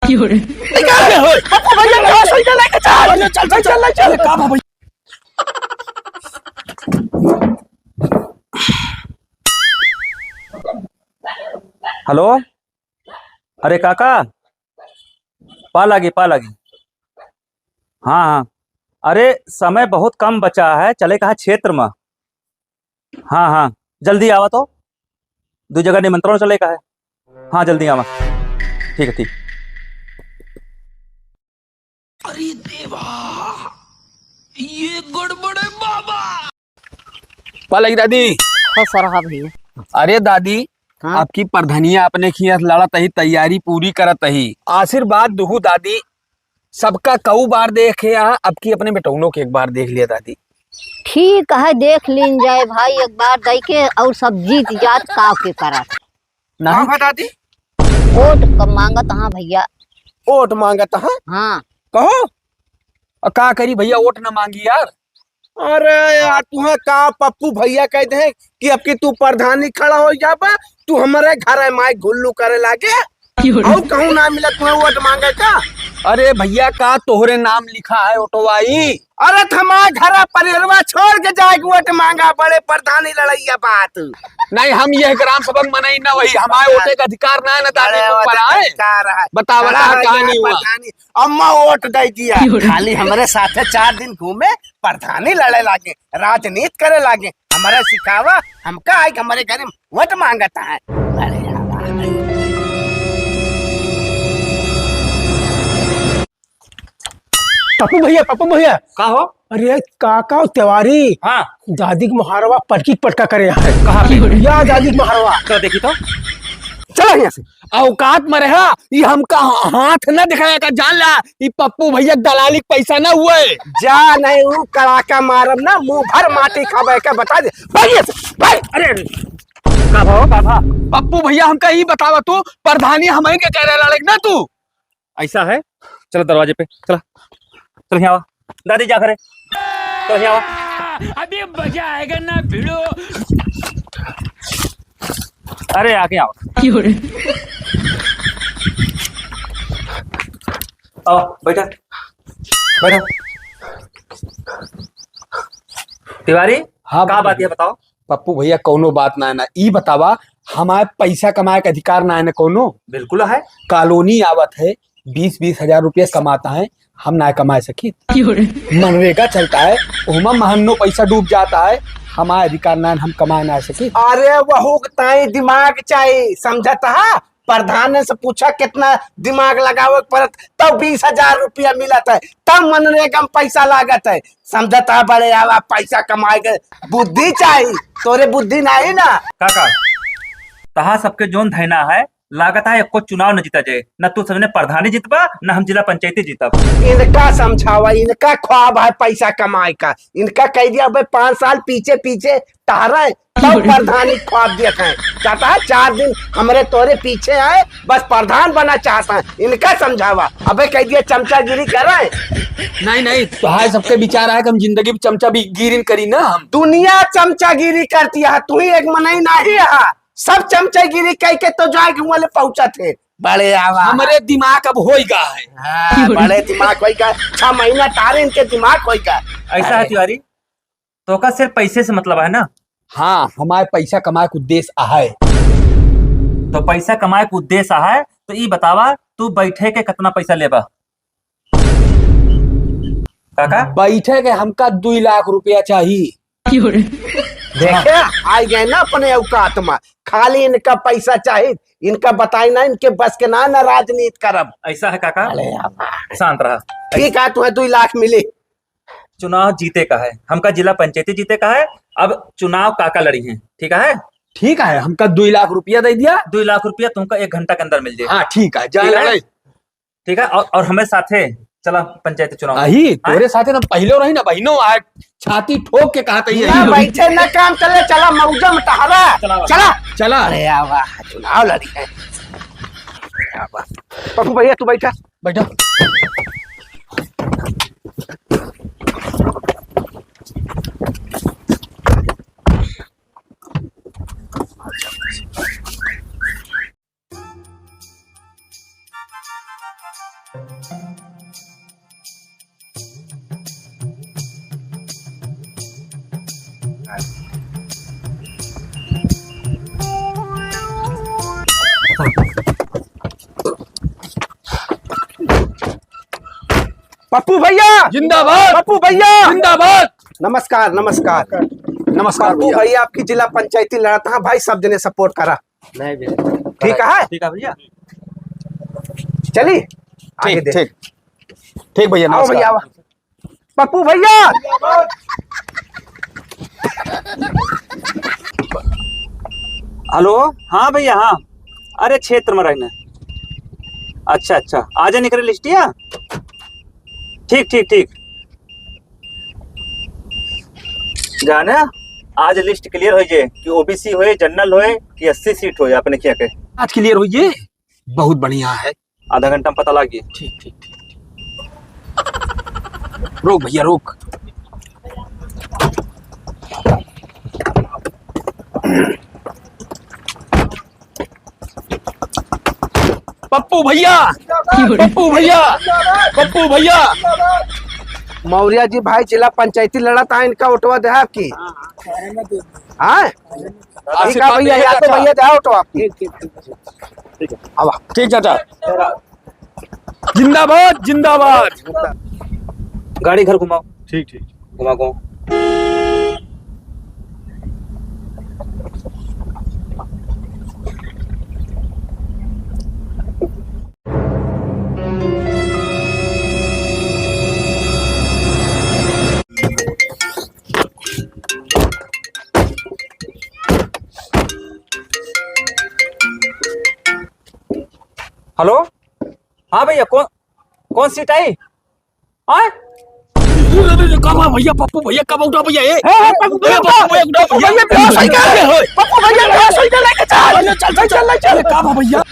Hello, अरे काका, पा लगी। हाँ हाँ, अरे समय बहुत कम बचा है, चले कहा क्षेत्र में। हाँ हाँ, जल्दी आवा तो दो जगह निमंत्रण चले का है। हाँ जल्दी आवा, ठीक है ठीक। अरे देवा, ये गड़बड़ है बाबा। पा लगी दादी। हाँ सर, हाँ भैया। अरे दादी, हाँ? आपकी प्रधनिया अपने खिया लड़त ही, तैयारी पूरी करत ही। आशीर्वाद दुहू दादी, सबका कऊ बार देखे यहाँ, अब की अपने बेटौनों के एक बार देख लिया दादी। ठीक है, देख लीन जाए भाई, एक बार दई के और सब जीत जात काव के करत ना दादी, वोट कब मांगत। हाँ भैया, वोट मांगत हाँ। हाँ कहो और का करी भैया, वोट न मांगी यार। अरे यार तुम्हें का पप्पू भैया कहते हैं कि अब की तू प्रधानी खड़ा हो जा बा, तू हमारे घर है माई घुल्लू करे लागे और कहूँ ना मिला तुम्हें वोट मांगे का। अरे भैया का तोहरे नाम लिखा है ओटोवाई। अरे थमा घर परिवार छोड़ के जाए वोट मांगा, बड़े प्रधानी लड़ैया बात नहीं, हम यह ग्राम सभा मनाई ना, वही हमारे वोटे का अधिकार ना है ना दादी को पढ़ाए। बतावा कहानी हुआ। अम्मा वोट दे दिया, खाली हमारे साथ 4 दिन घूमे, प्रधानी लड़े लागे, राजनीति करे लागे, हमारे सिखावा हमका आई हमारे घर में वोट मांगता है। पप्पू भैया का हो? अरे काका तिवारी हाँ, दादी के मुहारवा पटकी पटका करे है। कहाँ पे? या दादी के मुहारवा तो देखी तो चलो यहाँ से। औकात में रहा, ये हमका हाथ न दिखाया का, जान ला ये पप्पू भैया दलाली पैसा न हुए। जा नहीं वो कड़ाका मारम ना, मुंह भर माटी खावे का बता दे भाई से भाई। अरे का भा पप्पू भैया हमका ही बतावा, तू प्रधानी हमें के कह रहा ना तू। ऐसा है, चलो दरवाजे पे चला, चल यहाँ दादी जा करे, तो यहाँ अभी मजा आएगा ना भिड़ो। अरे आगे आओ, आओ बैठा तिवारी। हाँ का बात है बताओ। पप्पू भैया कोनो बात ना है ना, ई बतावा हमारे पैसा कमाए का अधिकार ना है ना कोनो। बिल्कुल है, कॉलोनी आवत है, 20-20 हजार रुपया कमाता है, हम ना कमा सकी। मनरेगा चलता है, उमा महनो पैसा डूब जाता है, हमारे अधिकार ना, हम कमा ना सकी। अरे वह दिमाग चाहिए, समझता है। प्रधान से पूछा कितना दिमाग लगावे पड़त, तब 20,000 रुपया मिलत है, तब मनरेगा में पैसा लागत है, समझता है। बड़े आवा पैसा कमाए के बुद्धि चाहिए, तोरे बुद्धि नहीं ना काका। तहा सबके जोन धैना है, लागत है एको चुनाव न जीता जाए, न तू सबने प्रधानी जीतबा न हम जिला पंचायती जीतब। इनका समझावा, इनका ख्वाब है पैसा कमाए का, इनका कह दिया भाई 5 साल पीछे पीछे टहरे तब प्रधानी ख्वाब देखा है। चाहता है 4 दिन हमारे तोरे पीछे आए, बस प्रधान बना चाहता है, इनका समझावा। अबे कह दिया चमचागिरी कर रहे। नहीं तो है, सबके विचार है कि हम जिंदगी में चमचा भी गिरिन करी ना। हम दुनिया चमचागिरी करती है, तू ही एक मनाई नहीं है, सब चमचागिरी कह के तो जाए वाले पहुंचा थे। बड़े आवा हमारे दिमाग अब होएगा है। हाँ, बड़े दिमाग होएगा, 6 महीना तारे इनके दिमाग होएगा। ऐसा है तिवारी, तो का सिर्फ पैसे से मतलब है ना। हाँ, हमारे पैसा कमाए का उद्देश्य है। तो पैसा कमाए का उद्देश्य है, तो ये बतावा तू बैठे के कितना पैसा लेबा काका? बैठे के हमका 2 लाख रुपया चाहिए। देखे आई गए ना अपने औकात में, खाली इनका पैसा चाहिए, इनका बताई ना, इनके बस के ना राजनीति करब। ऐसा है काका, शांत रहा। ठीक है, तुम्हें 2 लाख मिले। चुनाव जीते का है, हमका जिला पंचायती जीते का है, अब चुनाव काका लड़ी है, ठीक है? ठीक है, हमका 2 लाख रुपया दे दिया। 2 लाख रुपया तुमका 1 घंटा के अंदर मिल जाए। हाँ ठीक है, जा ठीक है। और हमें साथे चला पंचायती चुनाव। अही तोरे साथे ना पहले रही ना बहनों, आज छाती ठोक के कहते ना बैठे ना काम चले, चला मौजा में टहरा, चला। अरे आवा चुनाव लड़ी है। पप्पू भैया तू बैठा। पप्पू भैया जिंदाबाद। पप्पू भैया जिंदाबाद। नमस्कार नमस्कार नमस्कार पप्पू भैया आपकी जिला पंचायती लड़ाता है भाई, सब जने सपोर्ट करा। ठीक है ठीक है भैया। चलिए आगे ठीक देख। ठीक ठीक भैया आओ भैया नमस्कार। आओ। पप्पू भैया हेलो, हाँ भैया हाँ। अरे क्षेत्र में रहना। अच्छा अच्छा, आज निकले लिस्टिया। ठीक ठीक ठीक। जाना आज लिस्ट क्लियर हो जाए कि ओबीसी होए, जनरल होए कि 80 सीट होए, अपने क्या कहे। आज क्लियर हुई बहुत बढ़िया है। आधा घंटा में पता लग गया। ठीक ठीक ठीक। रोक भैया रोक। पप्पू भैया पप्पू भैया पप्पू भैया। मौर्य जी भाई जिला पंचायती लड़ाता है, इनका उठवा दे आपकी। हाँ ठीक है भैया, या तो भैया दे उठवा आपकी। ठीक चाचा। जिंदाबाद जिंदाबाद। गाड़ी घर घुमाओ। ठीक ठीक। घुमा घुमाओ। हेलो, हाँ भैया, कौन सीट आई? हाँ कब आ भैया? पप्पू भैया कब उठा भैया? पप्पू भैया उठा भैया। पप्पू भैया चल चल चल भैया।